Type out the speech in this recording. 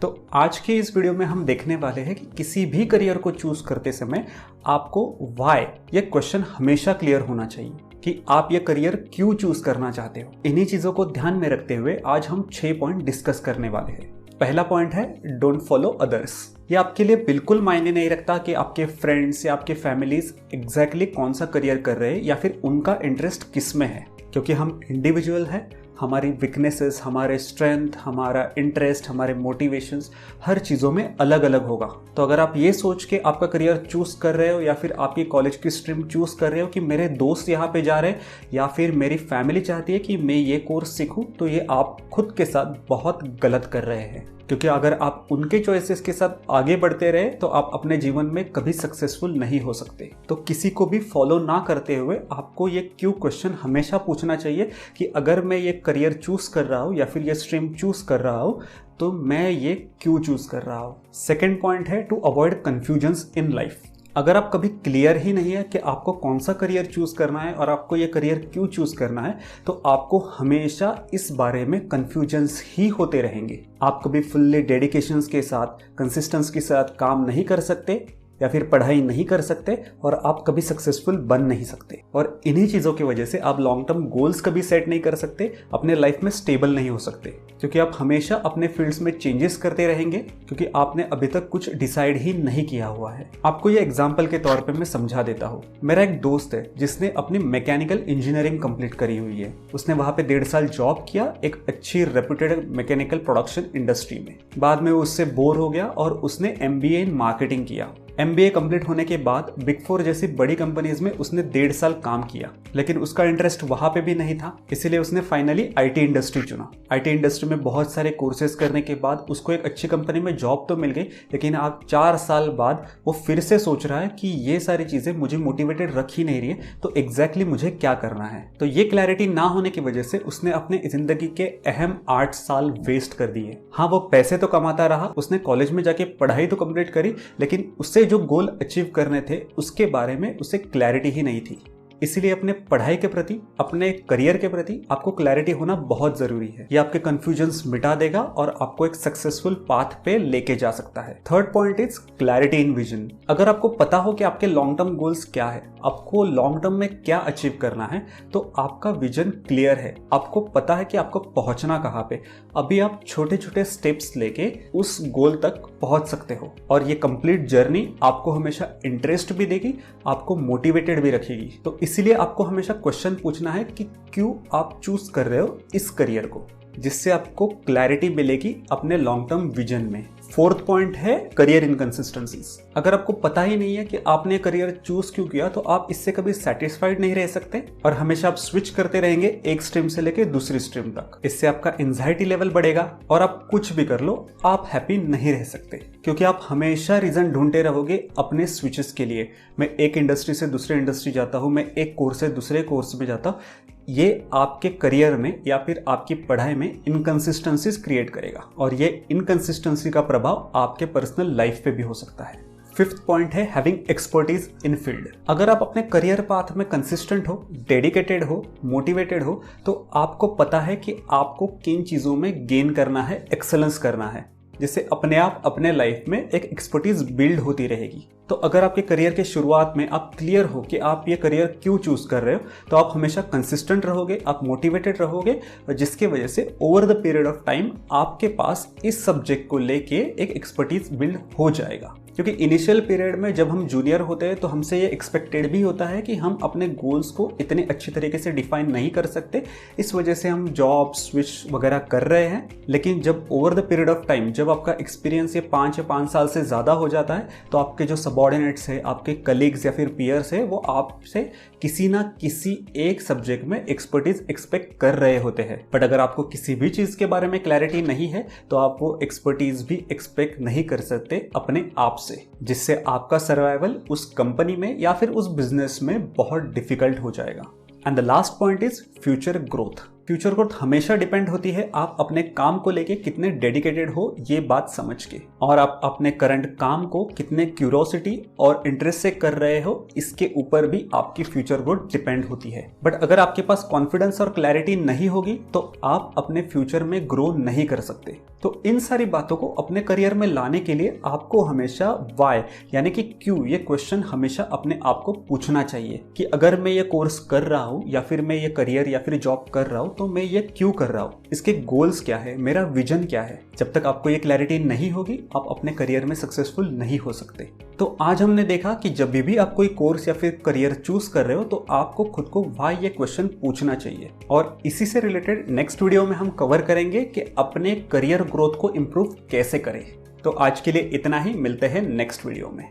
तो आज के इस वीडियो में हम देखने वाले हैं कि किसी भी करियर को चूज करते समय आपको व्हाई ये क्वेश्चन हमेशा क्लियर होना चाहिए कि आप ये करियर क्यों चूज करना चाहते हो। इन्हीं चीजों को ध्यान में रखते हुए आज हम 6 पॉइंट डिस्कस करने वाले हैं। पहला पॉइंट है डोंट फॉलो अदर्स। ये आपके लिए बिल्कुल मायने नहीं रखता कि आपके फ्रेंड्स या आपके फैमिलीज एग्जैक्टली कौन सा करियर कर रहे हैं या फिर उनका इंटरेस्ट किस में है, क्योंकि हम इंडिविजुअल है। हमारी वीकनेसेस, हमारे स्ट्रेंथ, हमारा इंटरेस्ट, हमारे मोटिवेशंस हर चीज़ों में अलग अलग होगा। तो अगर आप ये सोच के आपका करियर चूज कर रहे हो या फिर आपकी कॉलेज की स्ट्रीम चूज कर रहे हो कि मेरे दोस्त यहाँ पे जा रहे हैं या फिर मेरी फैमिली चाहती है कि मैं ये कोर्स सीखूं, तो ये आप खुद के साथ बहुत गलत कर रहे हैं। क्योंकि अगर आप उनके चॉइसेस के साथ आगे बढ़ते रहे तो आप अपने जीवन में कभी सक्सेसफुल नहीं हो सकते। तो किसी को भी फॉलो ना करते हुए आपको ये क्यों क्वेश्चन हमेशा पूछना चाहिए कि अगर मैं ये करियर चूज कर रहा हूँ या फिर ये स्ट्रीम चूज कर रहा हूँ तो मैं ये क्यों चूज कर रहा हूँ। सेकेंड पॉइंट है to avoid confusions in life. अगर आप कभी क्लियर ही नहीं है कि आपको कौन सा करियर चूज करना है और आपको ये करियर क्यों चूज करना है, तो आपको हमेशा इस बारे में कंफ्यूजन्स ही होते रहेंगे। आप कभी फुल्ली डेडिकेशंस के साथ, कंसिस्टेंस के साथ काम नहीं कर सकते या फिर पढ़ाई नहीं कर सकते और आप कभी सक्सेसफुल बन नहीं सकते। और इन्हीं चीज़ों की वजह से आप लॉन्ग टर्म गोल्स कभी सेट नहीं कर सकते, अपने लाइफ में स्टेबल नहीं हो सकते, क्योंकि आप हमेशा अपने फील्ड्स में चेंजेस करते रहेंगे क्योंकि आपने अभी तक कुछ डिसाइड ही नहीं किया हुआ है। आपको ये एग्जाम्पल के तौर पर मैं समझा देता हूँ। मेरा एक दोस्त है जिसने अपनी मैकेनिकल इंजीनियरिंग कंप्लीट करी हुई है। उसने वहाँ पे 1.5 साल जॉब किया एक अच्छी रेप्यूटेड मैकेनिकल प्रोडक्शन इंडस्ट्री में। बाद में वो उससे बोर हो गया और उसने MBA इन मार्केटिंग किया। MBA कंप्लीट होने के बाद बिग 4 जैसी बड़ी कंपनीज में उसने 1.5 साल काम किया, लेकिन उसका इंटरेस्ट वहां पे भी नहीं था, इसीलिए उसने फाइनली IT इंडस्ट्री चुना। IT इंडस्ट्री में बहुत सारे कोर्सेज करने के बाद उसको एक अच्छी कंपनी में जॉब तो मिल गई, लेकिन अब 4 साल बाद वो फिर से सोच रहा है कि ये सारी चीजें मुझे मोटिवेटेड रख ही नहीं रही है, तो एग्जैक्टली मुझे क्या करना है। तो ये क्लैरिटी ना होने की वजह से उसने अपने जिंदगी के अहम 8 साल वेस्ट कर दिए। हाँ, वो पैसे तो कमाता रहा, उसने कॉलेज में जाके पढ़ाई तो कंप्लीट करी, लेकिन उससे जो गोल अचीव करने थे उसके बारे में उसे क्लैरिटी ही नहीं थी। इसीलिए अपने पढ़ाई के प्रति, अपने करियर के प्रति आपको क्लैरिटी होना बहुत जरूरी है। ये आपके कंफ्यूजन्स मिटा देगा और आपको एक सक्सेसफुल पाथ पे लेके जा सकता है। Third point is clarity in vision. अगर आपको पता हो कि आपके लॉन्ग टर्म गोल्स क्या है, आपको लॉन्ग टर्म में क्या अचीव करना है, तो आपका विजन क्लियर है। आपको पता है कि आपको पहुंचना कहाँ पे। अभी आप छोटे छोटे स्टेप्स लेके उस गोल तक पहुंच सकते हो और ये कंप्लीट जर्नी आपको हमेशा इंटरेस्ट भी देगी, आपको मोटिवेटेड भी रखेगी। तो इसीलिए आपको हमेशा क्वेश्चन पूछना है कि क्यों आप चूज कर रहे हो इस करियर को, जिससे आपको क्लैरिटी मिलेगी अपने लॉन्ग टर्म विजन में। फोर्थ पॉइंट है करियर इनकंसिस्टेंसीज। अगर आपको पता ही नहीं है कि आपने करियर चूज क्यों किया, तो आप इससे कभी सेटिस्फाइड नहीं रह सकते और हमेशा आप स्विच करते रहेंगे एक स्ट्रीम से लेके दूसरी स्ट्रीम तक। इससे आपका एंजाइटी लेवल बढ़ेगा और आप कुछ भी कर लो, आप हैप्पी नहीं रह सकते, क्योंकि आप हमेशा रीजन ढूंढते रहोगे अपने स्विचेस के लिए। मैं एक इंडस्ट्री से दूसरे इंडस्ट्री जाता हूँ, मैं एक कोर्स से दूसरे कोर्स में जाता हूँ। ये आपके करियर में या फिर आपकी पढ़ाई में इनकंसिस्टेंसीज क्रिएट करेगा और ये इनकंसिस्टेंसी का प्रभाव आपके पर्सनल लाइफ पे भी हो सकता है। फिफ्थ पॉइंट है हैविंग एक्सपर्टीज इन फील्ड। अगर आप अपने करियर पाथ में कंसिस्टेंट हो, डेडिकेटेड हो, मोटिवेटेड हो, तो आपको पता है कि आपको किन चीजों में गेन करना है, एक्सेलेंस करना है, जिससे अपने आप अपने लाइफ में एक एक्सपर्टीज बिल्ड होती रहेगी। तो अगर आपके करियर के शुरुआत में आप क्लियर हो कि आप ये करियर क्यों चूज कर रहे हो, तो आप हमेशा कंसिस्टेंट रहोगे, आप मोटिवेटेड रहोगे, और जिसके वजह से over the period of time आपके पास इस सब्जेक्ट को लेके एक एक्सपर्टीज बिल्ड हो जाएगा। क्योंकि इनिशियल पीरियड में जब हम जूनियर होते हैं तो हमसे ये एक्सपेक्टेड भी होता है कि हम अपने गोल्स को इतने अच्छी तरीके से डिफाइन नहीं कर सकते, इस वजह से हम जॉब स्विच वगैरह कर रहे हैं। लेकिन जब over the period of time, जब आपका एक्सपीरियंस ये 5 साल से ज़्यादा हो जाता है, तो आपके जो सबऑर्डिनेट्स है, आपके कलीग्स या फिर पीयर्स है, वो आपसे किसी ना किसी एक सब्जेक्ट में एक्सपर्टीज एक्सपेक्ट कर रहे होते हैं। बट अगर आपको किसी भी चीज़ के बारे में क्लैरिटी नहीं है, तो आप वो एक्सपर्टीज भी एक्सपेक्ट नहीं कर सकते अपने आप से, जिससे आपका सर्वाइवल उस कंपनी में या फिर उस बिजनेस में बहुत डिफिकल्ट हो जाएगा। And the last point is future growth. Future growth हमेशा डिपेंड होती है आप अपने काम को लेके कितने डेडिकेटेड हो ये बात समझ के, और आप अपने करंट काम को कितने क्यूरोसिटी और इंटरेस्ट से कर रहे हो इसके ऊपर भी आपकी फ्यूचर ग्रोथ डिपेंड होती है। बट अगर आपके पास कॉन्फिडेंस और क्लैरिटी नहीं होगी तो आप अपने फ्यूचर में ग्रो नहीं कर सकते। तो इन सारी बातों को अपने करियर में लाने के लिए आपको हमेशा वाई यानी कि क्यों ये क्वेश्चन हमेशा अपने आप को पूछना चाहिए कि अगर मैं ये कोर्स कर रहा हूँ या फिर मैं ये करियर या फिर जॉब कर रहा हूँ तो मैं ये क्यों कर रहा हूँ, इसके गोल्स क्या है, मेरा विजन क्या है। जब तक आपको ये क्लैरिटी नहीं होगी आप अपने करियर में सक्सेसफुल नहीं हो सकते। तो आज हमने देखा कि जब भी आप कोई कोर्स या फिर करियर चूज कर रहे हो तो आपको खुद को वाई ये क्वेश्चन पूछना चाहिए, और इसी से रिलेटेड नेक्स्ट वीडियो में हम कवर करेंगे कि अपने करियर ग्रोथ को इम्प्रूव कैसे करें। तो आज के लिए इतना ही, मिलते हैं नेक्स्ट वीडियो में।